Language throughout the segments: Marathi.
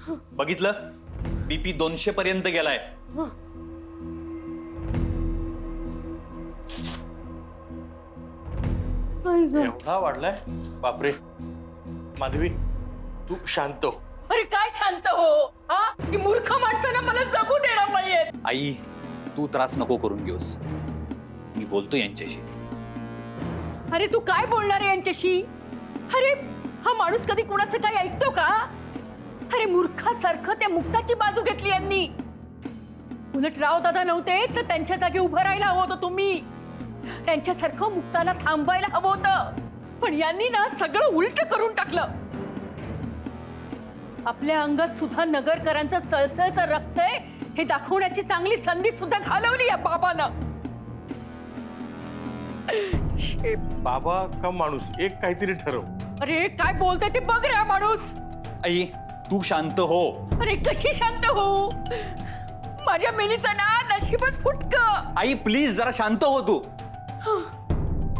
बघितलं, बीपी 200 पर्यंत गेलाय. एवढा वाढलाय? बापरे. माधवी, तू शांत हो. अरे काय शांत हो, हा? ही मूर्ख माणसानं मला जगू देणार नाहीये. आई, तू त्रास नको करून घेऊस. मी बोलतो यांच्याशी. अरे तू काय बोलणार आहे यांच्याशी? अरे हा माणूस कधी कुणाचं काय ऐकतो का? अरे मूर्खासारखं त्या मुक्ताची बाजू घेतली यांनी. उलट राव दादा नव्हते तर त्यांच्या जागी उभं राहायला हवं होतं तुम्ही. त्यांच्यासारखं मुक्ताला थांबवायला हवं होतं. पण यांनी ना सगळं उलट करून टाकलं. आपल्या अंगात सुद्धा नगरकरांचं सळसळतं रक्त आहे हे दाखवण्याची चांगली संधी सुद्धा घालवली या बाबानं. बाबा का माणूस, एक काहीतरी ठरव. अरे काय बोलतोय ते बघ रे हा माणूस. आई, तू शांत हो. अरे कशी शांत हो? माझ्या मेलीचं ना नशीबच फुटकं. आई प्लीज जरा शांत हो तू.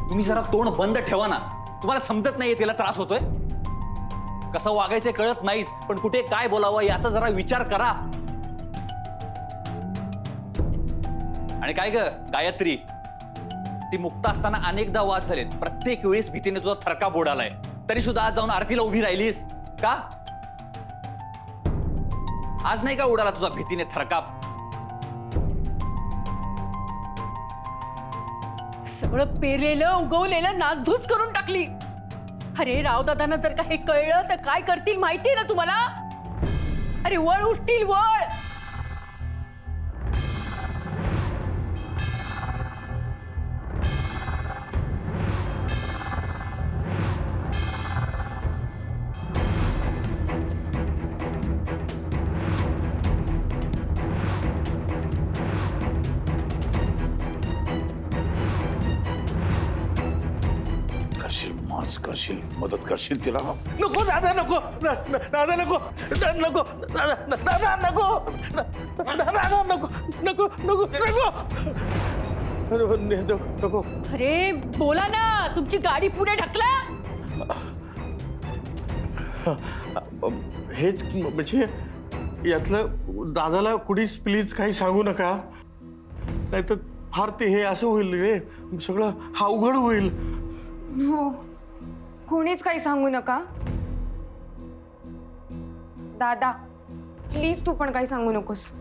तुम्ही जरा तोंड बंद ठेवा ना. तुम्हाला समजत नाहीये तिला त्रास होतोय. कसं वागायचं कळत नाहीच, पण कुठे काय बोलावं याचा जरा विचार करा. आणि काय ग गायत्री, ती मुक्त असताना अनेकदा वाद झालेत. प्रत्येक वेळेस भीतीने तुझा थरकाप उडालाय. तरी सुद्धा आज जाऊन आरतीला उभी राहिलीस का? आज नाही का उडाला तुझा भीतीने थरकाप? सगळं पेरलेलं उगवलेलं नासधूस करून टाकली. अरे रावदादांना जर का हे कळलं तर काय करतील माहितीये ना तुम्हाला? अरे वळ उठतील वळ. करशील मदत करशील तिला. नको दादा, नको दादा, नको नको दादा, नको दादा, नको नको नको नको नको. अरे बोला ना, तुमची गाडी पुढे ढकला. हेच म्हणजे यातलं दादाला कुणीच प्लीज काही सांगू नका, नाहीतर फार ते हे असं होईल रे, सगळं अवघड होईल. हो, कोणीच काही सांगू नका. दादा प्लीज तू पण काही सांगू नकोस.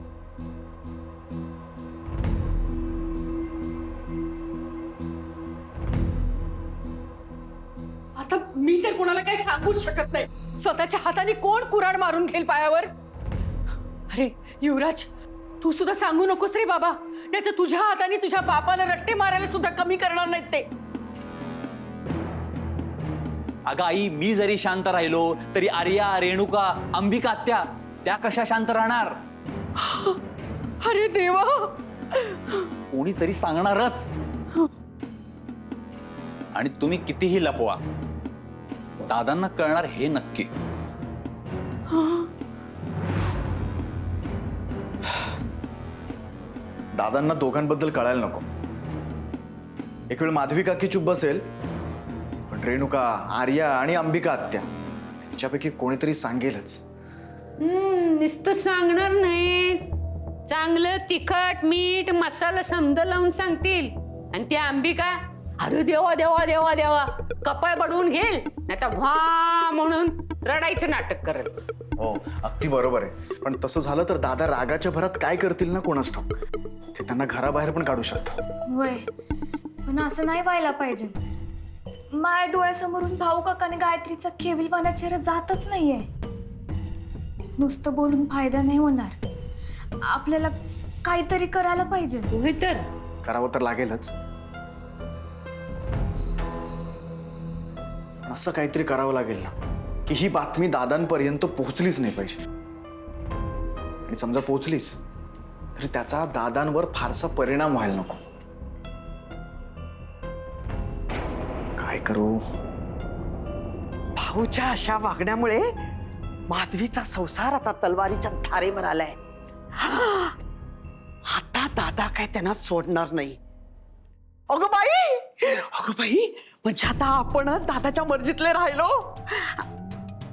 आता मी तर कोणाला काही सांगूच शकत नाही. स्वतःच्या हाताने कोण कुऱ्हाड मारून घेईल पायावर? अरे युवराज, तू सुद्धा सांगू नकोस रे बाबा, नाही तर तुझ्या हाताने तुझ्या बापाला रट्टे मारायला सुद्धा कमी करणार नाहीत ते. अगं आई, मी जरी शांत राहिलो तरी आर्या, रेणुका, अंबिका आत्या त्या कशा शांत राहणार? अरे देवा, कोणीतरी सांगणारच. आणि तुम्ही कितीही लपवा, दादांना कळणार हे नक्की. दादांना दोघांबद्दल कळायला नको. एक वेळ माधवी काकी चुप बसेल, पण रेणुका, आर्या आणि अंबिका आत्या यांच्यापैकी कोणीतरी सांगेलच. नुसतं सांगणार नाही, चांगलं तिखट मीठ मसाला समजा लावून सांगतील. आणि ती अंबिका अरे देवा देवा देवा देवा कपाळ बडवून घेईल, नाही तर व्हा म्हणून रडायचं नाटक करेल. हो, अगदी बरोबर आहे. पण तसं झालं तर दादा रागाच्या भरात काय करतील ना कोणास ठाऊक. ते त्यांना घराबाहेर पण काढू शकतात. वय, पण असं नाही व्हायला पाहिजे. माझ्या डोळ्यासमोरून भाऊ काकाने गायत्रीचा केविलवाना चेहरा जातच नाहीये. नुसतं बोलून फायदा नाही होणार. आपल्याला काहीतरी करायला पाहिजे. होय तर करावं तर लागेलच. पण असं काहीतरी करावं लागेल ना की ही बातमी दादांपर्यंत पोहोचलीच नाही पाहिजे. आणि समजा पोहोचलीच तरी त्याचा दादांवर फारसा परिणाम व्हायला नको. काय करू? भाऊच्या अशा वागण्यामुळे माधवीचा संसार आता तलवारीच्या धारेवर आलाय. आता दादा काय त्यांना सोडणार नाही. अगं बाई, म्हणजे आता आपणच दादाच्या मर्जीतले राहिलो.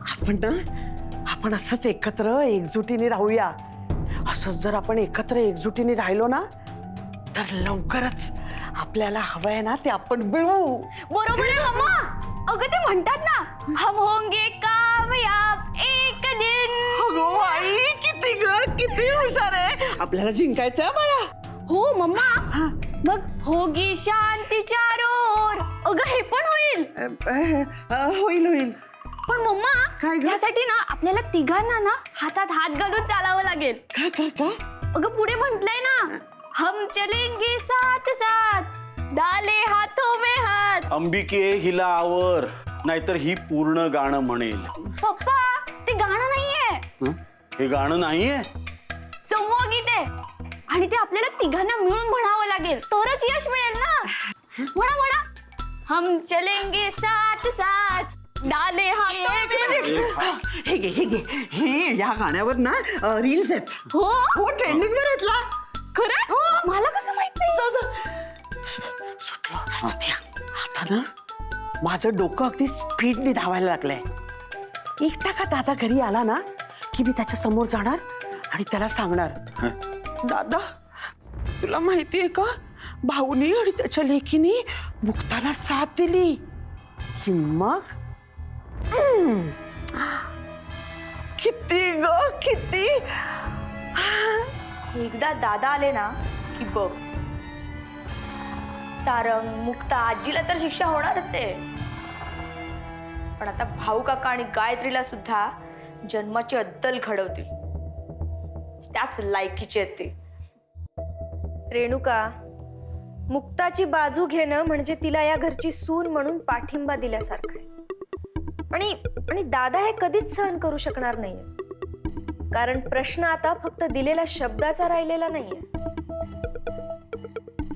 आपण ना आपण असंच एकत्र एकजुटीने राहूया. असंच जर आपण एकत्र एकजुटीने राहिलो ना तर लवकरच आपल्याला हवंय ना ते आपण मिळवू. बरोबर आहे मम्मा. अगं ते म्हणतात ना, हम होंगे कामयाब एक दिन. अगो आई, किती हुशार आहे. आपल्याला जिंकायचं बाळा. हो मम्मा. मग होगी शांती चारोर. अगं हे पण होईल. होईल. पण मम्मा काय ग? त्यासाठी ना आपल्याला तिघांना ना हातात हात घालून चालावं लागेल. का अगं पुढे म्हटलंय ना, हम चलेंगे साथ साथ डाले हाथों में हाथ. अंबिके हिला आवर, नाहीतर ही पूर्ण गाणं म्हणेल. पप्पा ते गाणं नाहीये, हं? हे गाणं नाहीये. संवाद गीत आहे आणि ते आपल्याला तिघांना मिळून म्हणावं लागेल तरच यश मिळेल ना. म्हणा. हम चलेंगे साथ साथ डाले हाथों में. हे घे हे या गाण्यावर ना रील्स आहेत. हो ट्रेंडिंग वर आहेत ला. खरं. मला कसं माहित नाही. सुटलो. आता ना माझं डोकं अगदी स्पीडने धावायला लागलंय. एकटा का दादा घरी आला ना की मी त्याच्या समोर जाणार आणि त्याला सांगणार, दादा तुला माहितीये का, भाऊनी आणि त्याच्या लेकीनी मुक्ताला साथ दिली. की मग किती एकदा दादा आले ना की बघ, सारंग मुक्ता आजीला तर शिक्षा होणारच आहे, पण आता भाऊ काका आणि गायत्रीला सुद्धा जन्माची अद्दल घडवतील. त्याच लायकीचे आहेत ते. रेणुका, मुक्ताची बाजू घेणं म्हणजे तिला या घरची सून म्हणून पाठिंबा दिल्यासारखं आहे. आणि दादा हे कधीच सहन करू शकणार नाहीये, कारण प्रश्न आता फक्त दिलेल्या शब्दाचा राहिलेला नाहीये.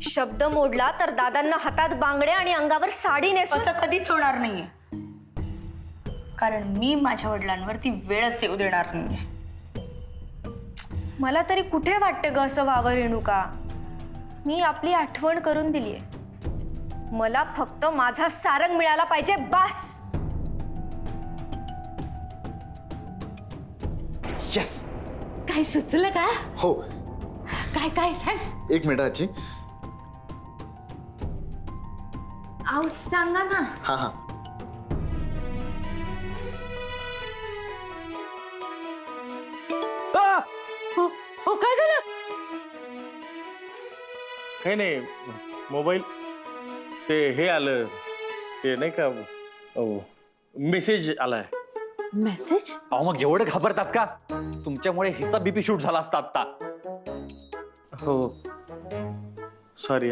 शब्द मोडला तर दादांना हातात बांगड्या आणि अंगावर साडी नेसून असं कधीच होणार नाहीये, कारण मी माझ्या वडिलांवरती वेळच येऊ देणार नाहीये. मला तरी कुठे वाटतं ग असं व्हावं रेणुका. मी आपली आठवण करून दिलीये. मला फक्त माझा सारंग मिळाला पाहिजे बस. येस. काय सुचलं का? हो, काय सांग. 1 मिनिट आजी. आऊ सांगा ना. हा. हो काय झालं? काही नाही, मोबाईल ते हे आलं, ते नाही का मेसेज आलाय. मेसेज? अहो मग एवढं घाबरतात का? तुमच्यामुळे हिचा बीपी शूट झाला असता आता. हो सॉरी.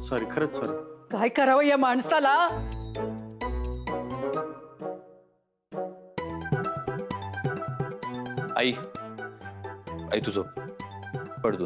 सॉरी, खरंच सॉरी. काय करावं या माणसाला? आई तू झोप, पड तू.